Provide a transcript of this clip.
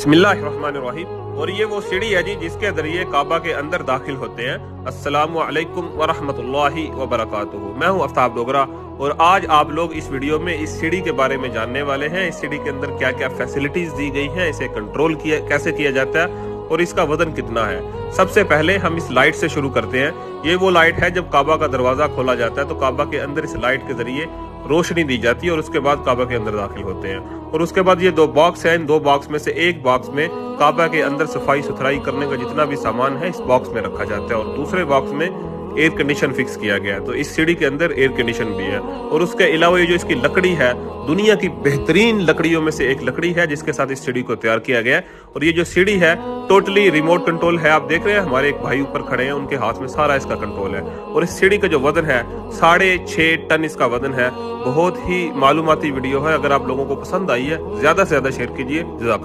बिस्मिल्लाहिर्रहमानिर्रहीम। और ये वो सीढ़ी है जी जिसके जरिए काबा के अंदर दाखिल होते हैं। अस्सलामु अलैकुम वरहमतुल्लाहि वबरकातुहू। मैं हूँ आफ्ताब डोगरा और आज आप लोग इस वीडियो में इस सीढ़ी के बारे में जानने वाले हैं। इस सीढ़ी के अंदर क्या क्या फैसिलिटीज दी गई हैं, इसे कंट्रोल कैसे किया जाता है और इसका वजन कितना है। सबसे पहले हम इस लाइट से शुरू करते हैं। ये वो लाइट है जब काबा का दरवाजा खोला जाता है तो काबा के अंदर इस लाइट के जरिए रोशनी दी जाती है और उसके बाद काबा के अंदर दाखिल होते हैं। और उसके बाद ये दो बॉक्स हैं। इन दो बॉक्स में से एक बॉक्स में काबा के अंदर सफाई सुथराई करने का जितना भी सामान है इस बॉक्स में रखा जाता है और दूसरे बॉक्स में एयर कंडीशन फिक्स किया गया है। तो इस सीढ़ी के अंदर एयर कंडीशन भी है। और उसके अलावा ये जो इसकी लकड़ी है दुनिया की बेहतरीन लकड़ियों में से एक लकड़ी है जिसके साथ इस सीढ़ी को तैयार किया गया है। और ये जो सीढ़ी है टोटली रिमोट कंट्रोल है। आप देख रहे हैं हमारे एक भाई ऊपर खड़े हैं, उनके हाथ में सारा इसका कंट्रोल है। और इस सीढ़ी का जो वजन है 6.5 टन इसका वजन है। बहुत ही मालूमाती वीडियो है। अगर आप लोगों को पसंद आई है ज्यादा से ज्यादा शेयर कीजिए। जज़ाकल्लाह।